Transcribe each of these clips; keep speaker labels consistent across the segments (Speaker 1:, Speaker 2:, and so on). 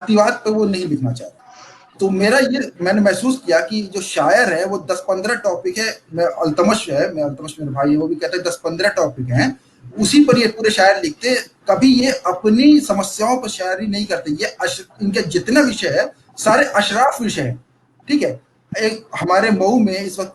Speaker 1: जातिवाद पे वो नहीं लिखना चाहता। तो मेरा ये मैंने महसूस किया कि जो शायर है वो 10-15 टॉपिक है, मैं अल्तमश मेरे भाई है, वो भी कहते हैं 10-15 टॉपिक हैं, उसी पर ये पूरे शायर लिखते। कभी ये अपनी समस्याओं पर शायरी नहीं करते। ये इनके जितने विषय है सारे अशराफ विषय हैं, ठीक है। एक हमारे मऊ में इस वक्त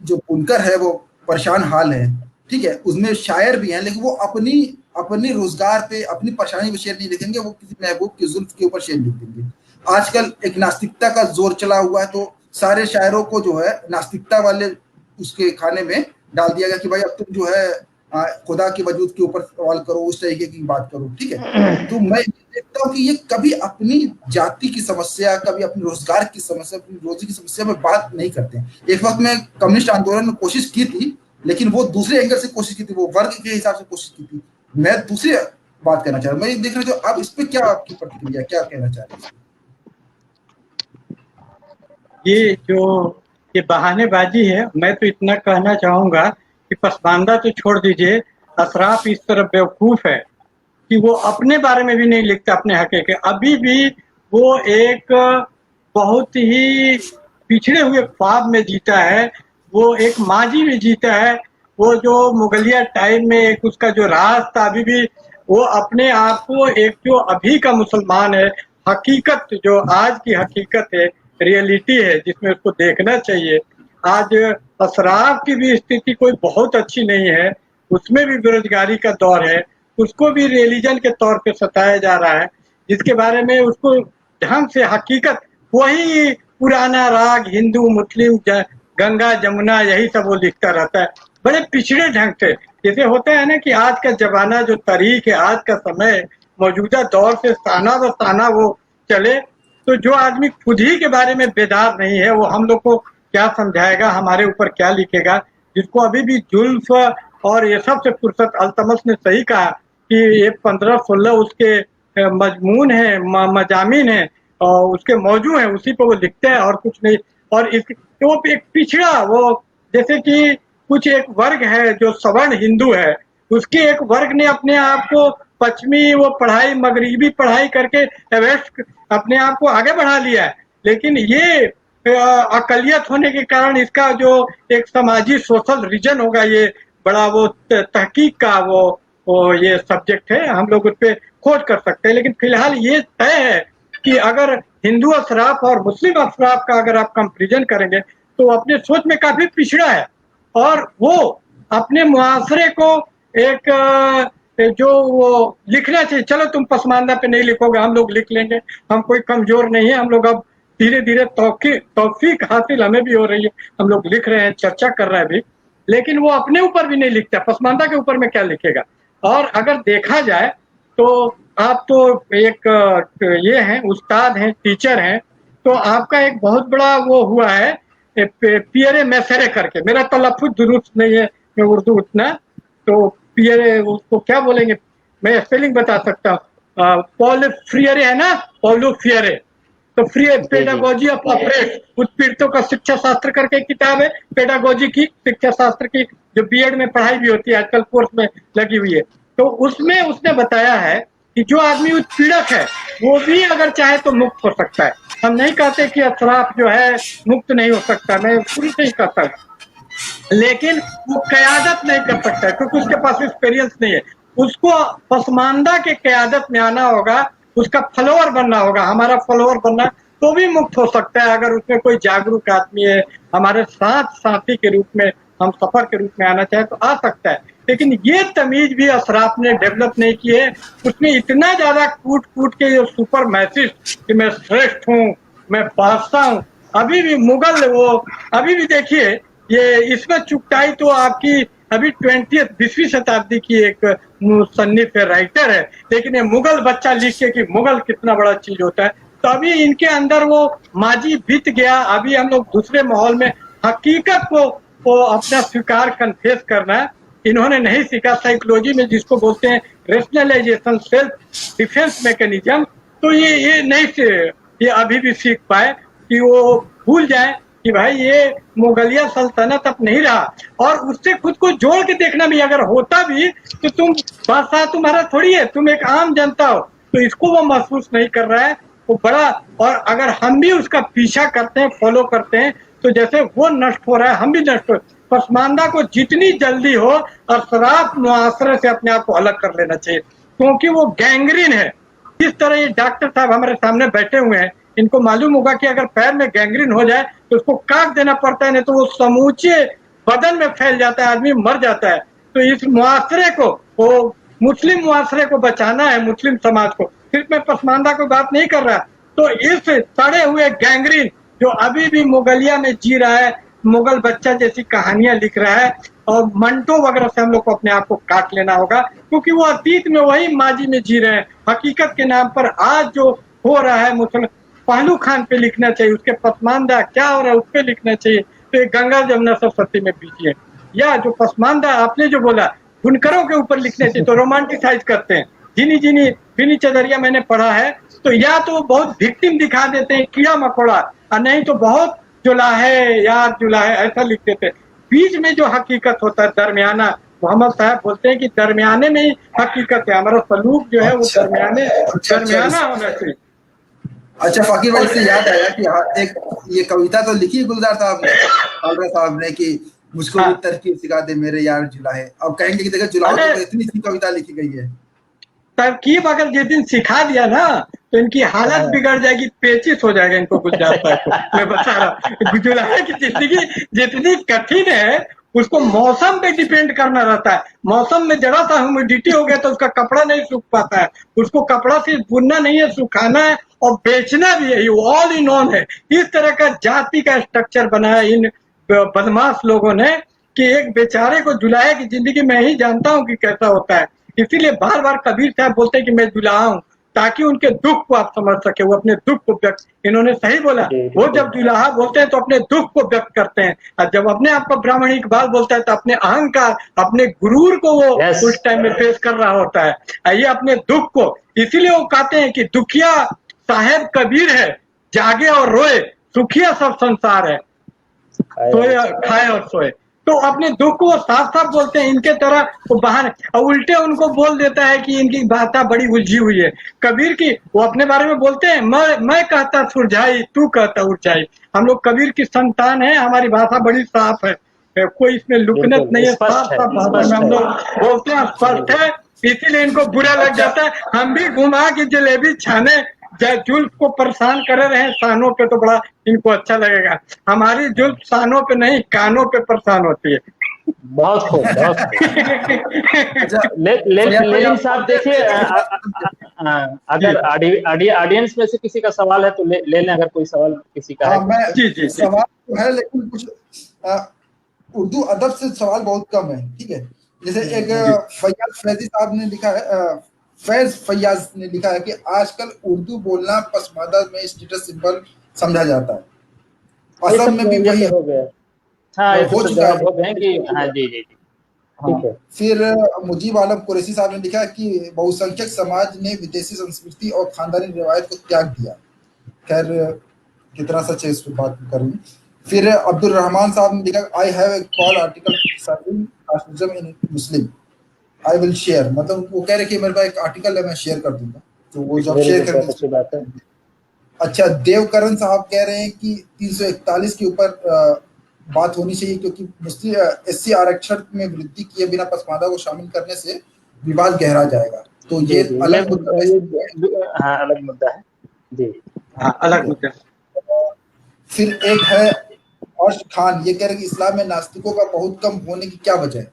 Speaker 1: जो बुनकर है वो परेशान हाल है, ठीक है, उसमें शायर भी हैं, लेकिन वो अपनी अपनी रोजगार पे अपनी परेशानी पे शेर नहीं लिखेंगे, वो किसी महबूब की जुल्फ के ऊपर शेर लिख देंगे। आजकल एक नास्तिकता का जोर चला हुआ है, तो सारे शायरों को जो है नास्तिकता वाले उसके खाने में डाल दिया गया कि भाई अब तुम जो है खुदा के वजूद के ऊपर सवाल करो, उस तरीके की बात करो, ठीक है। तो मैं देखता हूँ कि ये कभी अपनी जाति की समस्या, कभी अपने रोजगार की समस्या, अपनी रोजी की समस्या में बात नहीं करते हैं। एक वक्त में कम्युनिस्ट आंदोलन में कोशिश की थी, लेकिन वो दूसरे एंगल से कोशिश की थी, वो वर्ग के हिसाब से कोशिश की थी। मैं दूसरी बात करना चाह रहा हूँ, मैं देख रहा हूँ अब इस पे क्या आपकी प्रतिक्रिया, क्या कहना चाह रहे हैं?
Speaker 2: ये जो ये बहानेबाजी है, मैं तो इतना कहना चाहूंगा कि पसमानदा तो छोड़ दीजिए, अशराफ इस तरह बेवकूफ है कि वो अपने बारे में भी नहीं लिखता, अपने हक के। अभी भी वो एक बहुत ही पिछड़े हुए ख्वाब में जीता है, वो एक माजी में जीता है। वो जो मुगलिया टाइम में एक उसका जो राज था, अभी भी वो अपने आप को एक जो अभी का मुसलमान है, हकीकत जो आज की हकीकत है, रियलिटी है जिसमें उसको देखना चाहिए। आज अशराफ की भी स्थिति कोई बहुत अच्छी नहीं है, उसमें भी बेरोजगारी का दौर है, उसको भी रिलीजन के तौर पे सताया जा रहा है, जिसके बारे में उसको ढंग से हकीकत वही पुराना राग हिंदू मुस्लिम गंगा जमुना यही सब वो लिखता रहता है, बड़े पिछड़े ढंग से। जैसे होता है ना कि आज का जमाना जो तारीख है, आज का समय मौजूदा दौर से ताना व ताना वो चले, तो जो आदमी खुद ही के बारे में बेदार नहीं है वो हम लोग को क्या समझाएगा, हमारे ऊपर क्या लिखेगा। जिसको अभी भी जुल्फ और ये सब से फुर्सत, अल्तमस ने सही कहा कि ये 15-16 उसके मजमून है, मजामीन है और उसके मौजू है, उसी पर वो लिखते हैं और कुछ नहीं। और इस तो वो एक पिछड़ा, वो जैसे कि कुछ एक वर्ग है जो सवर्ण हिंदू है, उसके एक वर्ग ने अपने आप को पश्चिमी वो पढ़ाई मगरिबी पढ़ाई करके वेस्ट अपने आप को आगे बढ़ा लिया है। लेकिन ये अकलियत होने के कारण इसका जो एक समाजी सोशल रीजन होगा, ये बड़ा वो तहकीक का वो ये सब्जेक्ट है, हम लोग उस पर खोज कर सकते हैं। लेकिन फिलहाल ये तय है कि अगर हिंदू अशराफ और मुस्लिम अशराफ का अगर आप कंपेरिजन करेंगे तो अपने सोच में काफी पिछड़ा है, और वो अपने मुआशरे को एक जो वो लिखना चाहिए। चलो तुम पसमानदा पे नहीं लिखोगे, हम लोग लिख लेंगे, हम कोई कमजोर नहीं है, हम लोग अब धीरे धीरे तौफीक हासिल हमें भी हो रही है, हम लोग लिख रहे हैं, चर्चा कर रहे हैं भी। लेकिन वो अपने ऊपर भी नहीं लिखता, पसमानदा के ऊपर में क्या लिखेगा। और अगर देखा जाए तो आप तो एक ये हैं, उस्ताद हैं, टीचर हैं, तो आपका एक बहुत बड़ा वो हुआ है पियरे मैसरे करके, मेरा तलफ्फुज दुरुस्त नहीं है मैं उर्दू उतना, तो पियरे उसको क्या बोलेंगे, मैं स्पेलिंग बता सकता हूँ, पॉल फ्रियरे है ना, पॉलो फ्रियरे। तो फ्री
Speaker 3: जी जी।
Speaker 2: पेडागोजी ऑफ ऑपरेट उत्पीड़ितों का शिक्षा शास्त्र करके एक किताब है, पेडागोजी की शिक्षा शास्त्र की, जो बीएड में पढ़ाई भी होती है आजकल कोर्स में लगी हुई है। तो उसमें उसने बताया है कि जो आदमी उत्पीड़क है वो भी अगर चाहे तो मुक्त हो सकता है। हम नहीं कहते कि अशराफ जो है मुक्त नहीं हो सकता, मैं शुरू से ही कहता हूँ, लेकिन वो कयादत नहीं कर सकता है क्योंकि उसके पास एक्सपीरियंस नहीं है। उसको पसमानदा के कयादत में आना होगा, उसका फॉलोअर बनना होगा, हमारा फॉलोअर बनना, तो भी मुक्त हो सकता है अगर उसमें कोई जागरूक आदमी है, हमारे साथ साथी के रूप में, हम सफर के रूप में आना चाहे तो आ सकता है। लेकिन ये तमीज भी अशराफ ने डेवलप नहीं की है। उसमें इतना ज्यादा कूट कूट के ये सुपर मैसेज कि मैं श्रेष्ठ हूँ, मैं बादशाह हूँ, अभी भी मुगल वो, अभी भी देखिए ये इसमें चुगताई तो आपकी अभी 20वीं शताब्दी की एक मुसन्निफ है, राइटर है, लेकिन ये मुगल बच्चा लिख के कि मुगल कितना बड़ा चीज होता है, तो अभी इनके अंदर वो माजी बीत गया। अभी हम लोग दूसरे माहौल में हकीकत को अपना स्वीकार कन्फेस करना है, इन्होंने नहीं सीखा। साइकोलॉजी में जिसको बोलते हैं रेशनलाइजेशन, सेल्फ डिफेंस मैकेनिज्म, तो ये नहीं से ये अभी भी सीख पाए कि वो भूल जाए कि भाई ये मुगलिया सल्तनत अब नहीं रहा, और उससे खुद को जोड़ के देखना भी, अगर होता भी तो तुम बादशाह तुम्हारा थोड़ी है, तुम एक आम जनता हो। तो इसको वो महसूस नहीं कर रहा है, वो बड़ा, और अगर हम भी उसका पीछा करते हैं, फॉलो करते हैं, तो जैसे वो नष्ट हो रहा है हम भी नष्ट हो। पसमानदा को जितनी जल्दी हो अशराफ मुआशरे से अपने आप को अलग कर लेना चाहिए, क्योंकि वो गैंग्रीन है। इस तरह ये डॉक्टर साहब हमारे सामने बैठे हुए हैं, इनको मालूम होगा कि अगर पैर में गैंग्रीन हो जाए तो उसको काट देना पड़ता है, नहीं तो वो समूचे बदन में फैल जाता है, आदमी मर जाता है। तो इस मुआशरे को, वो मुस्लिम मुआशरे को बचाना है, मुस्लिम समाज को। सिर्फ मैं पसमानदा की बात नहीं कर रहा, तो इस सड़े हुए गैंग्रीन जो अभी भी मुगलिया में जी रहा है, मुगल बच्चा जैसी कहानियां लिख रहा है, और मंटो वगैरह से हम लोग को अपने आप को काट लेना होगा, क्योंकि वो अतीत में वही माजी में जी रहे हैं। हकीकत के नाम पर आज जो हो रहा है मुसलमान, पहलू खान पे लिखना चाहिए, उसके पसमानदा क्या हो रहा है उस पर लिखना चाहिए। तो ये गंगा जमुना सरस्वती में बीजिए, या जो पसमानदा आपने जो बोला बुनकरों के ऊपर लिखने चाहिए, तो रोमांटिसाइज करते हैं। जिनी जिनी बिनी चदरिया मैंने पढ़ा है, तो या तो बहुत विक्टिम दिखा देते हैं, कीड़ा मकोड़ा, और नहीं तो बहुत जुलाहे यार जुलाहे ऐसा लिख देते हैं। बीच में जो हकीकत होता है दरमियाना, मोहम्मद साहब बोलते हैं कि दरमियाने में ही हकीकत है, हमारा सलूक जो है वो दरमियाना होना चाहिए।
Speaker 1: अच्छा फकीर भाई, इससे याद आया कि एक ये कविता तो लिखी गुलजार साहब ने, खालरा साहब ने, कि मुझको भी तरकीब सिखा दे मेरे यार जुलाहे। अब कहेंगे कि देखो जुलाहे तो इतनी सी कविता लिखी गई है।
Speaker 2: तरकीब अगर जिस दिन सिखा दिया ना तो इनकी हालत बिगड़ जाएगी, पेचिस हो जाएगा इनको गुलजार साहब को। मैं बता रहा, जुलाहे की जिंदगी जितनी कठिन है उसको मौसम पे डिपेंड करना रहता है। मौसम में जरा सा ह्यूमिडिटी हो गया तो उसका कपड़ा नहीं सूख पाता है, उसको कपड़ा सिर्फ बुनना नहीं है, सुखाना है और बेचना भी है, ऑल इन ऑन है। इस तरह का जाति का स्ट्रक्चर बनाया इन बदमाश लोगों ने कि एक बेचारे को जुलाहे की जिंदगी मैं ही जानता हूँ कि कैसा होता है। इसीलिए बार बार कबीर साहब बोलते हैं कि मैं जुलाहा हूँ, ताकि उनके दुख को आप समझ सके, वो अपने दुख को व्यक्त, इन्होंने सही बोला, वो जब जुलाहा बोलते हैं तो अपने दुख को व्यक्त करते हैं, और जब अपने आप को ब्राह्मण इकबाल बोलता है तो अपने अहंकार, अपने गुरूर को वो उस टाइम में पेश कर रहा होता है, ये अपने दुख को। इसीलिए वो कहते हैं कि दुखिया साहेब कबीर है, जागे और रोए, सुखिया सब संसार है, सोए खाए और सोए। तो अपने दुख को साफ साफ बोलते हैं, इनके तरह वो बहाने, और उल्टे उनको बोल देता है कि इनकी भाषा बड़ी उलझी हुई है। कबीर की वो अपने बारे में बोलते हैं, मैं कहता सुरझाई, तू कहता उलझाई। हम लोग कबीर की संतान है, हमारी भाषा बड़ी साफ है, कोई इसमें लुकनत नहीं है, साफ साफ भाषा में हम लोग बोलते हैं, स्पष्ट है। इसीलिए इनको बुरा लग जाता है। हम भी घुमा के जलेबी छाने जुल्फ को परेशान करे रहे शानों पे तो बड़ा इनको अच्छा लगेगा, हमारी जुल्फ शानों पे नहीं कानों पे परेशान होती है।
Speaker 3: बहुत खूब, बहुत खूब। लेकिन साहब देखिए, अगर ऑडियंस में से किसी का सवाल है तो ले लें, अगर कोई सवाल किसी का है।
Speaker 1: जी सवाल तो है, लेकिन कुछ उर्दू अदब से सवाल बहुत कम है, ठीक है। जैसे एक फैयाज फैजी साहब ने लिखा है, फैज फैयाज ने लिखा है कि आजकल उर्दू बोलना पसमानदा में स्टेटस सिंबल समझा जाता है। असम में भी वही
Speaker 3: हो गया, हाँ, हो चुका है कि हाँ जी जी जी, ठीक है।
Speaker 1: फिर मुजीब आलम कुरैशी साहब ने लिखा कि बहुसंख्यक समाज ने विदेशी संस्कृति और खानदानी रिवायत को त्याग दिया। खैर कितना सच है इस पर बात करेंगे। फिर अब्दुल रहमान साहब ने लिखा, I have a call article criticism in Muslim, I will share. मतलब वो कह रहे कि मेरे पास एक आर्टिकल है, मैं शेयर कर दूंगा, तो वो जब शेयर कर
Speaker 3: अच्छी बात है।
Speaker 1: अच्छा, देवकरण साहब कह रहे हैं कि 341 के ऊपर बात होनी चाहिए, क्योंकि मुस्लिम SC आरक्षण में वृद्धि किए बिना पसमानदा को शामिल करने से विवाद गहरा जाएगा। तो ये अलग मुद्दा है।
Speaker 3: हाँ, अलग मुद्दा है जी,
Speaker 2: हाँ, अलग मुद्दा।
Speaker 1: फिर एक है अर्श खान, ये कह रहे हैं कि इस्लाम में नास्तिकों का बहुत कम होने की क्या वजह है,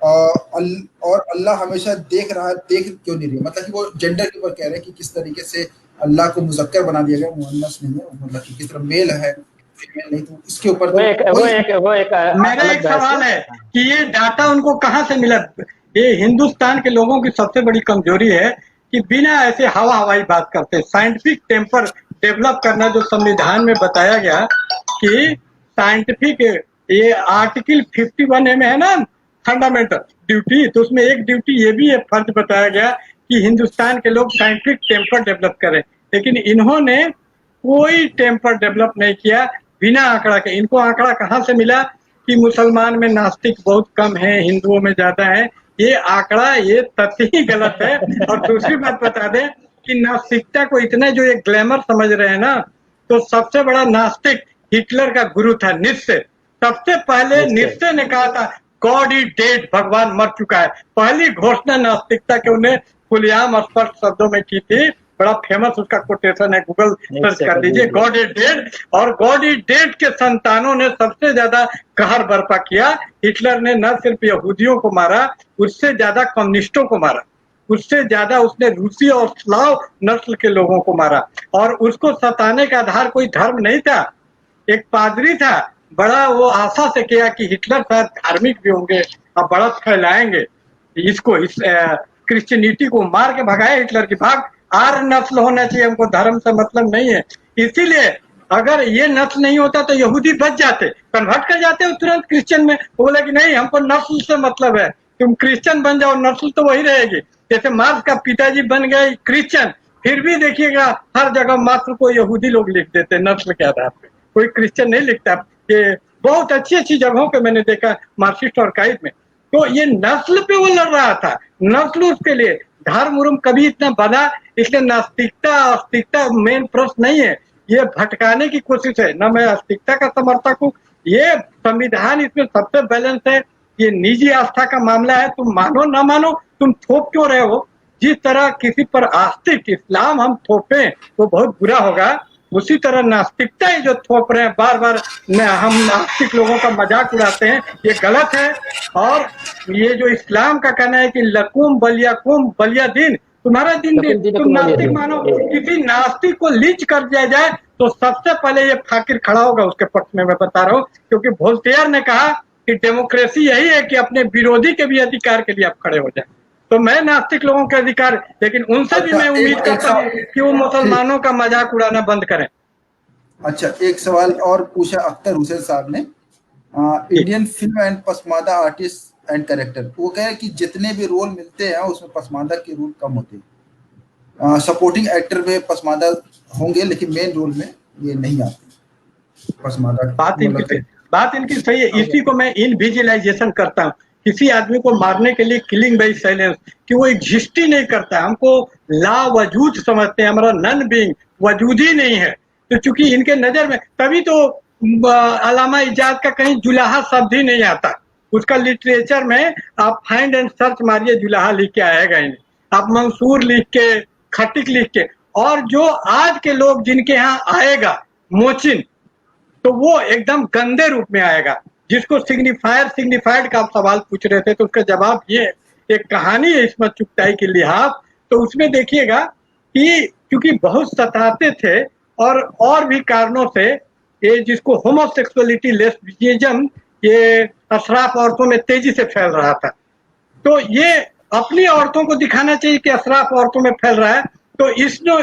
Speaker 1: और अल्लाह हमेशा देख रहा है, देख क्यों नहीं रही है। मतलब कि वो जेंडर के ऊपर कह रहे हैं कि किस तरीके से अल्लाह को मुज़क्कर बना दिया गया, मुअन्नस नहीं है, मतलब कि किस तरह मेल है फीमेल नहीं। तो इसके ऊपर
Speaker 3: वो एक
Speaker 2: मेरा एक सवाल है कि ये डाटा उनको कहाँ से मिला। ये हिंदुस्तान के लोगों की सबसे बड़ी कमजोरी है कि बिना ऐसे हवाई बात करते, साइंटिफिक टेम्पर डेवलप करना, जो संविधान में बताया गया कि साइंटिफिक, ये आर्टिकल 51A में है ना फंडामेंटल ड्यूटी, तो उसमें एक ड्यूटी ये भी है, फर्ज बताया गया कि हिंदुस्तान के लोग साइंटिफिक टेम्पर डेवलप करें, लेकिन इन्होंने कोई टेम्पर डेवलप नहीं किया बिना आंकड़ा के। इनको आंकड़ा कहाँ से मिला कि मुसलमान में नास्तिक बहुत कम है, हिंदुओं में ज्यादा है। ये आंकड़ा, ये तथ्य ही गलत है। और दूसरी बात बता दें कि नास्तिकता को इतना जो एक ग्लैमर समझ रहे हैं ना, तो सबसे बड़ा नास्तिक हिटलर का गुरु था नित्शे। सबसे पहले नित्शे ने कहा था गॉड इज डेड, भगवान मर चुका है। पहली घोषणा नास्तिकता के उन्हें खुलेआम स्पष्ट शब्दों में की थी। बड़ा फेमस उसका कोटेशन है, गूगल सर्च कर लीजिए, गॉड इज डेड। और गॉड इज डेड के संतानों ने सबसे ज्यादा कहर बर्पा किया। हिटलर ने न सिर्फ यहूदियों को मारा, उससे ज्यादा कम्युनिस्टों को मारा, उससे ज्यादा उसने रूसी और स्लाव नस्ल के लोगों को मारा। और उसको सताने का आधार कोई धर्म नहीं था, एक पादरी था। बड़ा वो आशा से किया कि हिटलर शायद धार्मिक भी होंगे और बड़ा फैलाएंगे इसको, इस क्रिश्चियनिटी को मार के भगाए हिटलर की। भाग आर्य नस्ल होना चाहिए, हमको धर्म से मतलब नहीं है। इसीलिए अगर ये नस्ल नहीं होता तो यहूदी बच जाते, कन्वर्ट कर जाते तुरंत क्रिश्चियन में। वो बोले कि नहीं, हमको नस्ल से मतलब है, तुम क्रिश्चियन बन जाओ, नस्ल तो वही रहेगी। जैसे मार्क्स का पिताजी बन गए क्रिश्चियन, फिर भी देखिएगा हर जगह मात्र को यहूदी लोग लिख देते नस्ल के आधार पे, कोई क्रिश्चियन नहीं लिखता। ये बहुत अच्छी अच्छी जगहों पे मैंने देखा मार्क्सिस्ट आर्काइव में। तो ये नस्ल पे वो लड़ रहा था, नस्ल उसके लिए, धर्म उर्म कभी इतना बना। इसलिए नास्तिकता आस्तिकता मेन प्रश्न नहीं है, ये भटकाने की कोशिश है। न मैं आस्तिकता का समर्थक हूँ, ये संविधान इसमें सबसे बैलेंस है। ये निजी आस्था का मामला है, तुम मानो ना मानो, तुम थोप क्यों रहे हो। जिस तरह किसी पर आस्तिक इस्लाम हम थोपे तो बहुत बुरा होगा, उसी तरह नास्तिकता ही जो थोप रहे हैं बार बार, हम नास्तिक लोगों का मजाक उड़ाते हैं, ये गलत है। और ये जो इस्लाम का कहना है कि लकुम बलिया दिन, तुम्हारा दिन तुम नास्तिक मानो, किसी नास्तिक को लीच कर दिया जाए तो सबसे पहले ये फाकिर खड़ा होगा उसके पक्ष में, मैं बता रहा हूँ। क्योंकि वोल्टेयर ने कहा कि डेमोक्रेसी यही है कि अपने विरोधी के भी अधिकार के लिए आप खड़े हो जाए। तो मैं नास्तिक लोगों के अधिकार, लेकिन उनसे भी मैं उम्मीद करता हूँ कि वो मुसलमानों का मजाक उड़ाना बंद करें।
Speaker 1: अच्छा, एक सवाल और पूछा अख्तर हुसैन साहब ने, Indian film and Pasmanda artist and character. वो कह रहे कि जितने भी रोल मिलते हैं उसमें पसमानदा के रोल कम होते हैं। सपोर्टिंग एक्टर में पसमानदा होंगे लेकिन मेन रोल में ये नहीं आते पसमानदा।
Speaker 2: बात इनकी सही है। इसी को मैं इनविजुअलाइजेशन करता हूँ। किसी आदमी को मारने के लिए किलिंग बाय साइलेंस, कि वो एग्जिस्ट ही नहीं करता है, हमको लावजूद समझते हैं, हमारा नन बीइंग वजूद ही नहीं है। तो चूंकि इनके नजर में, तभी तो अल्लामा इजाद का कहीं जुलाहा शब्द ही नहीं आता। उसका लिटरेचर में आप फाइंड एंड सर्च मारिए, जुलाहा लिख के आएगा ही नहीं। आप मंसूर लिख के, खटिक लिख के, और जो आज के लोग जिनके यहाँ आएगा मोचिन, तो वो एकदम गंदे रूप में आएगा। जिसको सिग्निफाइड का आप सवाल पूछ रहे थे, तो उसका जवाब ये, एक कहानी है इसमें चुगताई के लिहाज। तो उसमें देखिएगा कि क्योंकि बहुत सताते थे और भी कारणों से, ये जिसको होमोसेक्सुअलिटी, लेस्बियनिज्म, ये अशराफ औरतों में तेजी से फैल रहा था। तो ये अपनी औरतों को दिखाना चाहिए कि अशराफ औरतों में फैल रहा है। तो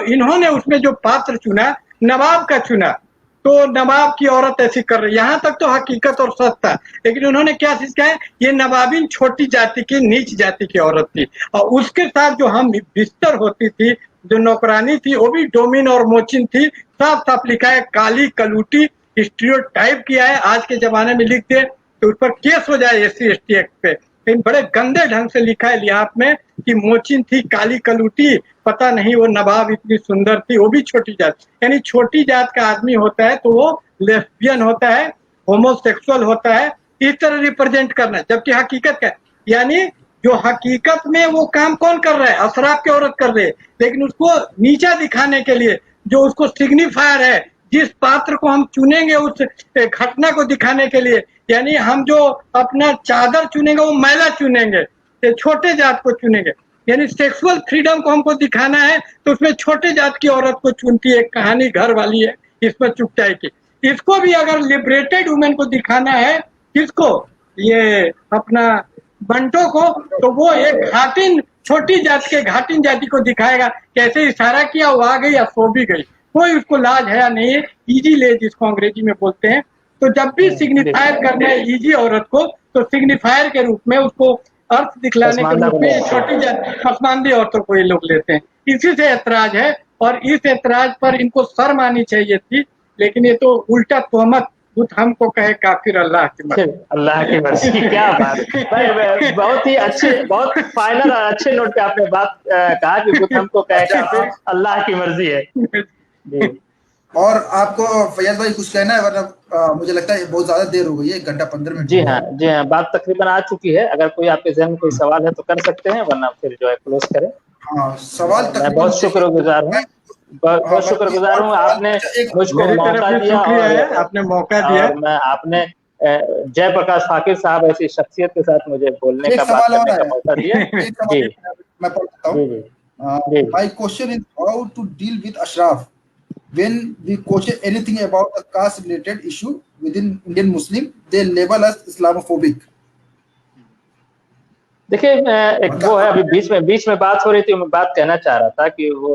Speaker 2: इन्होंने उसमें जो पात्र चुना, नवाब का चुना, तो नवाब की औरत ऐसी कर रही, यहाँ तक तो हकीकत और सच था। लेकिन उन्होंने क्या चीज कहा है, ये नवाबिन छोटी जाति की, नीच जाति की औरत थी। और उसके साथ जो हम बिस्तर होती थी, जो नौकरानी थी, वो भी डोमिन और मोचिन थी। साफ साफ लिखा है, काली कलूटी, स्टीरियोटाइप किया है। आज के जमाने में लिख दे तो उस पर केस हो जाए SC ST एक्ट पे। लेकिन बड़े गंदे ढंग से लिखा है लिहाज में कि मोचिन थी, काली कलूटी, पता नहीं वो नवाब इतनी सुंदर थी, वो भी छोटी जात। यानी छोटी जात का आदमी होता है तो वो लेस्बियन होता है, होमोसेक्सुअल होता है, इस तरह रिप्रेजेंट करना। जबकि हकीकत क्या, यानी जो हकीकत में वो काम कौन कर रहा है, अशराफ की औरत कर रही है। लेकिन उसको नीचा दिखाने के लिए जो उसको सिग्निफायर है, जिस पात्र को हम चुनेंगे उस घटना को दिखाने के लिए, यानी हम जो अपना चादर चुनेंगे वो मैला चुनेंगे, छोटे जात को चुनेंगे। यानी सेक्सुअल फ्रीडम को हमको दिखाना है तो उसमें छोटे जात की औरत को चुनती है। कहानी घर वाली है इसमें चुगताई की। इसको भी अगर लिबरेटेड वुमेन को दिखाना है, किसको, ये अपना बंटो को, तो वो एक घाटिन, छोटी जात के घाटिन जाति को दिखाएगा। कैसे इशारा किया, वो आ गई या सो भी गई, कोई उसको लाज है नहीं है। इजी ले जिसको अंग्रेजी में बोलते हैं। तो जब भी सिग्निफायर करना है इजी औरत को, तो सिग्निफायर के रूप में उसको अर्थ दिखलाने के रूप में छोटी जाति पसमानदी औरतों को ये लोग लेते हैं। इसी से ऐतराज है, और इस ऐतराज पर इनको शर्म आनी चाहिए थी। लेकिन ये तो उल्टा तोहमत बुत हमको कहे काफिर अल्लाह की मर्जी।
Speaker 3: अल्लाह की मर्जी, क्या बात भाई, बहुत ही अच्छे, बहुत फाइनल और अच्छे नोट पे आपने बात कहा कि बुत हमको कहे काफिर अल्लाह की मर्जी है जी।
Speaker 1: और आपको फैयाज भाई कुछ कहना है, वरना मुझे लगता है बहुत ज्यादा देर हो गई है, 1:15
Speaker 3: जी हाँ, जी हाँ, बात तकरीबन आ चुकी है। अगर कोई आपके जहन में कोई सवाल है तो कर सकते हैं, वरना फिर जो है क्लोज करें।
Speaker 1: हाँ, सवाल
Speaker 3: मैं बहुत शुक्रगुजार हूँ, बहुत शुक्रगुजार हूँ, आपने मुझको मौका दिया और
Speaker 2: आपने मौका दिया
Speaker 3: और मैं आपने जयप्रकाश फाकिर साहब ऐसी शख्सियत के साथ मुझे बोलने का, बात करने का मौका दिया। जी,
Speaker 1: मैं पढ़ता हूँ। My question is how to deal with Ashraf when we question anything about a caste related issue within Indian Muslim, they label us Islamophobic.
Speaker 3: देखिए, एक वो है, अभी बीच में बात हो रही थी, मैं बात कहना चाह रहा था कि वो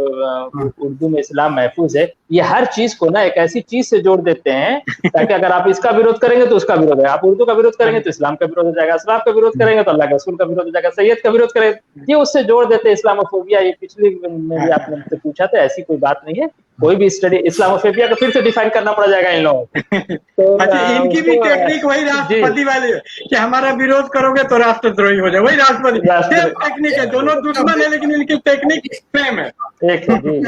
Speaker 3: उर्दू में इस्लाम महफूज है, ये हर चीज को ना एक ऐसी चीज से जोड़ देते हैं ताकि अगर आप इसका विरोध करेंगे तो उसका विरोध है, आप उर्दू का विरोध करेंगे तो इस्लाम का विरोध हो जाएगा, इस्लाम का विरोध करेंगे तो अल्लाह के रसूल का विरोध हो जाएगा, सैयद का विरोध करेंगे, ये उससे जोड़ देते हैं इस्लामोफोबिया। ये पिछली में भी आपने मुझसे पूछा था, ऐसी कोई बात नहीं है, कोई भी स्टडी इस्लामोफोबिया को फिर से डिफाइन करना पड़ जाएगा इन लोगों को। तो
Speaker 2: अच्छा, इनकी भी टेक्निक वही राष्ट्रपति वाली है कि हमारा विरोध करोगे तो राष्ट्रद्रोही हो जाए, वही राष्ट्रपति टेक्निक है, दोनों दुश्मन है लेकिन इनकी टेक्निक सेम है।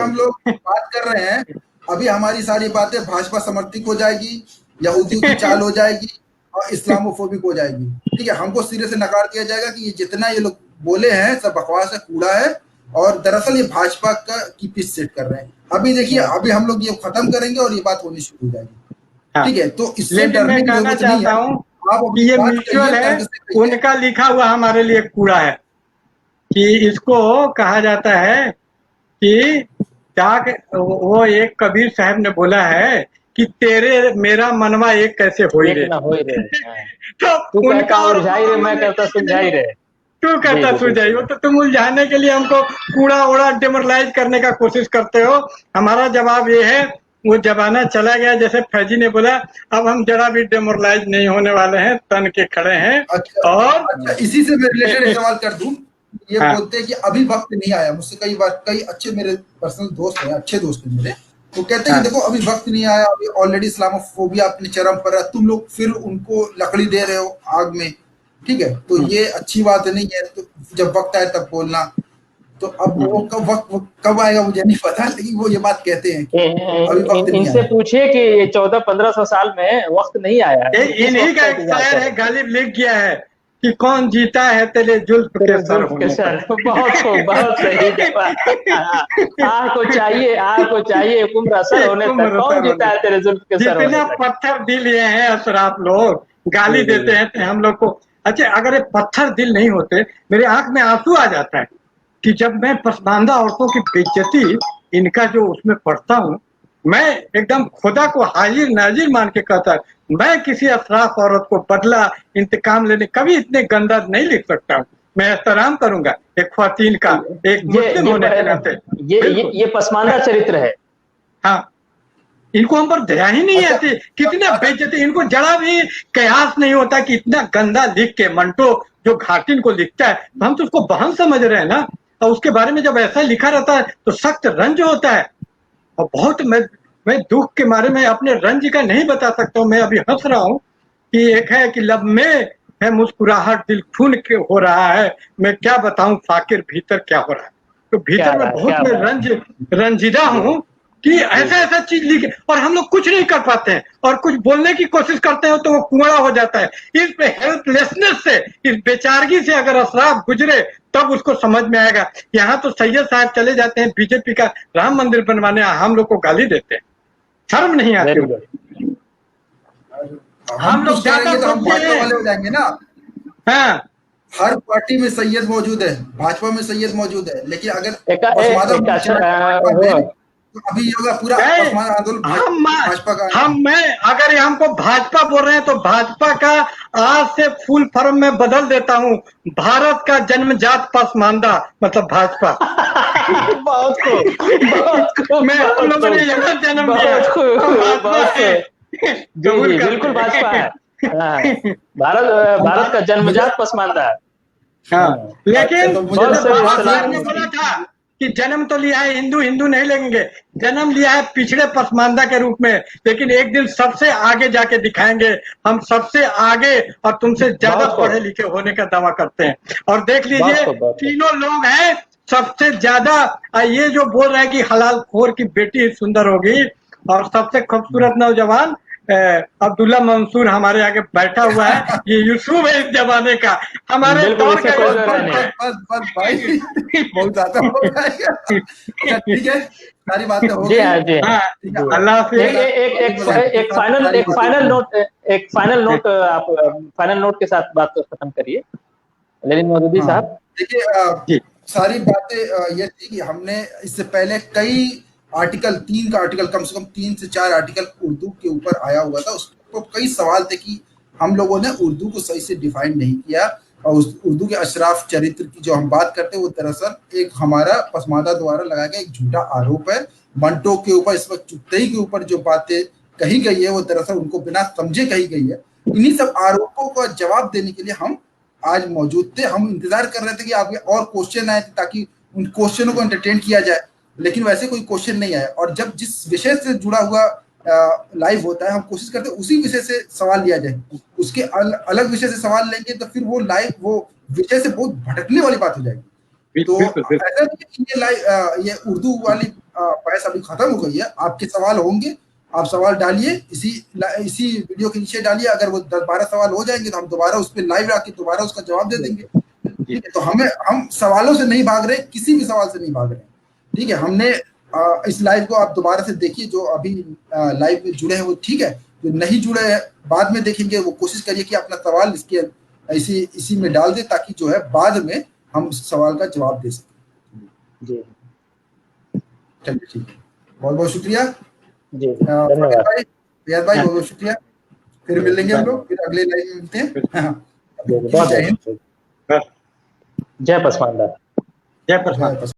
Speaker 1: हम लोग बात कर रहे हैं, अभी हमारी सारी बातें भाजपा समर्थित हो जाएगी, यहूदियों की चाल हो जाएगी और इस्लामोफोबिक हो जाएगी। ठीक है, हमको सिरे से नकार दिया जाएगा कि ये जितना ये लोग बोले हैं सब बकवास है, कूड़ा है, और दरअसल ये भाजपा की पिच सेट कर रहे हैं। अभी देखिए, अभी हम लोग ये खत्म करेंगे और ये बात होनी शुरू हो जाएगी। ठीक है, तो इससे डरने की जरूरत नहीं है।
Speaker 2: ये म्यूचुअल है, उनका लिखा हुआ हमारे लिए कूड़ा है कि इसको कहा जाता है कि वो एक कबीर साहब ने बोला है कि तेरे मेरा मनवा एक कैसे हो रहे
Speaker 3: तो उनका और मैं कहता सुलझाई रहे,
Speaker 2: तू कहता सुलझाई हो, तो तुम उलझाने के लिए हमको कूड़ा ओड़ा डेमोरलाइज करने का कोशिश करते हो। हमारा जवाब ये है, वो जमाना चला गया, जैसे फैजी ने बोला, अब हम जरा भी डेमोरलाइज नहीं होने वाले हैं, तन के खड़े हैं।
Speaker 1: अच्छा, इसी से मैं रिलेटेड सवाल कर दूं, ये बोलते हैं कि अभी वक्त नहीं आया। मुझसे कई अच्छे मेरे पर्सनल दोस्त हैं, अच्छे दोस्त हैं मेरे, तो कहते हैं कि देखो अभी वक्त नहीं आया, अभी ऑलरेडी इस्लामोफोबिया अपने चरम पर है, तुम लोग फिर उनको लकड़ी दे रहे हो आग में। ठीक है, तो ये अच्छी बात नहीं है, तो जब वक्त आए तब बोलना। तो अब वो कब आएगा मुझे नहीं पता, लेकिन वो ये बात कहते हैं कि अभी वक्त नहीं
Speaker 3: इनसे पूछिए कि 1400-1500 साल में वक्त नहीं आया।
Speaker 2: इन्हीं का एक शायर है, गालिब लिख गया है कि कौन जीता है तेरे जुल्फ के सर।
Speaker 3: बहुत सही जवाब। आग को चाहिए उम्र असर होने तक, कौन जीता है तेरे जुल्फ के सर।
Speaker 2: जितना पत्थर दिल ये हैं अशराफ लोग, गाली देते हैं हम लोग को। अच्छा, अगर ये पत्थर दिल नहीं होते, मेरे आंख में आंसू आ जाता है कि जब मैं पसमानदा औरतों की बेइज्जती इनका जो उसमें पढ़ता हूँ, मैं एकदम खुदा को हाजिर नाजिर मान के कहता है, मैं किसी अशराफ औरत को बदला इंतकाम लेने कभी इतने गंदा नहीं लिख सकता हूँ। मैं एहतराम करूंगा एक ख्वातीन का, एक मुस्लिम होने के नाते।
Speaker 3: ये पसमानदा चरित्र है।
Speaker 2: हाँ, इनको हम पर दया ही नहीं आती, कितना बेइज्जती, इनको जरा भी कयास नहीं होता कि इतना गंदा लिख के मंटो जो घाटिन को लिखता है, हम तो उसको बहन समझ रहे हैं ना, और उसके बारे में जब ऐसा लिखा रहता है तो सख्त रंज होता है। और बहुत मैं दुख के मारे में अपने रंज का नहीं बता सकता हूँ। मैं अभी हंस रहा हूँ कि एक है कि लब में है मुस्कुराहट, दिल खून के हो रहा है, मैं क्या बताऊं फाकिर भीतर क्या हो रहा है। तो भीतर में बहुत मैं रंजीदा हूँ कि ऐसा चीज लिखे, और हम लोग कुछ नहीं कर पाते हैं, और कुछ बोलने की कोशिश करते हैं तो वो कुंवड़ा हो जाता है। इस पे हेल्पलेसनेस से, इस बेचारगी से अगर अशराफ गुजरे तब उसको समझ में आएगा। यहाँ तो सैयद साहब चले जाते हैं बीजेपी का राम मंदिर बनवाने, हम लोग को गाली देते हैं, शर्म नहीं आती। हम लोग ज्यादा
Speaker 1: वाले हो जाएंगे ना।
Speaker 2: हाँ,
Speaker 1: हर पार्टी में सैयद मौजूद है, भाजपा में सैयद मौजूद है, लेकिन अगर अभी होगा पूरा भाजपा का।
Speaker 2: अगर हमको भाजपा बोल रहे हैं तो भाजपा का आज से फुल फॉर्म में बदल देता हूँ, भारत का जन्मजात पसमानदा, मतलब भाजपा।
Speaker 3: बहुत खूब।
Speaker 2: मैं हम लोगों ने यहाँ जन्म लिया,
Speaker 3: जी बिल्कुल भाजपा है। भारत का जन्मजात पसमानदा है।
Speaker 2: हाँ, लेकिन बोला था कि जन्म तो लिया है हिंदू, हिंदू नहीं लेंगे, जन्म लिया है पिछड़े पसमानदा के रूप में, लेकिन एक दिन सबसे आगे जाके दिखाएंगे, हम सबसे आगे और तुमसे ज्यादा पढ़े लिखे होने का दावा करते हैं। और देख लीजिए तीनों लोग हैं सबसे ज्यादा, ये जो बोल रहे हैं कि हलाल खोर की बेटी सुंदर होगी, और सबसे खूबसूरत नौजवान अब्दुल्ला मंसूर हमारे आगे बैठा हुआ है, ये यूसुफ है इस जमाने का, हमारे दौर का
Speaker 1: बस भाई बहुत ज्यादा हो जाएगा। अच्छा ठीक है, सारी बातें हो गई।
Speaker 2: अल्लाह हाफिज।
Speaker 3: एक फाइनल नोट आप फाइनल नोट के साथ बात खत्म करिए लेनिन मौदूदी साहब।
Speaker 1: देखिए सारी बातें ये थी कि हमने इससे पहले कई आर्टिकल, 3 का आर्टिकल, कम से कम 3 से 4 आर्टिकल उर्दू के ऊपर आया हुआ था। उसको कई सवाल थे कि हम लोगों ने उर्दू को सही से डिफाइन नहीं किया, और उस उर्दू के अशराफ चरित्र की जो हम बात करते हैं वो दरअसल एक हमारा पसमानदा द्वारा लगाया गया एक झूठा आरोप है। मंटो के ऊपर, इस वक्त चुगतई के ऊपर जो बातें कही गई है वो दरअसल उनको बिना समझे कही गई है। इन्हीं सब आरोपों का जवाब देने के लिए हम आज मौजूद थे। हम इंतजार कर रहे थे कि आपके और क्वेश्चन आए ताकि उन क्वेश्चनों को एंटरटेन किया जाए, लेकिन वैसे कोई क्वेश्चन नहीं आया। और जब जिस विषय से जुड़ा हुआ लाइव होता है, हम कोशिश करते हैं उसी विषय से सवाल लिया जाए। उसके अलग विषय से सवाल लेंगे तो फिर वो लाइव, वो विषय से बहुत भटकने वाली बात हो जाएगी। तो ऐसा नहीं, ये उर्दू वाली बहस अभी खत्म हो गई है। आपके सवाल होंगे, आप सवाल डालिए, इसी वीडियो के नीचे डालिए। अगर वो 10-12 सवाल हो जाएंगे तो हम दोबारा उस पर लाइव आके दोबारा उसका जवाब दे देंगे। ठीक है, तो हम सवालों से नहीं भाग रहे, किसी भी सवाल से नहीं भाग रहे। ठीक है, हमने इस लाइव को आप दोबारा से देखिए, जो अभी लाइव में जुड़े हैं वो ठीक है, जो नहीं जुड़े हैं बाद में देखेंगे, वो कोशिश करिए कि अपना सवाल इसके इसी में डाल दे, ताकि जो है बाद में हम सवाल का जवाब दे सकें।
Speaker 3: जी
Speaker 1: चलिए ठीक है, बहुत बहुत शुक्रिया
Speaker 3: जी, धन्यवाद
Speaker 1: रियाज भाई, बहुत बहुत शुक्रिया। फिर मिलेंगे हम लोग, फिर अगले लाइव में मिलते हैं।
Speaker 3: जय पसमानदा।
Speaker 2: जय पसमानदा।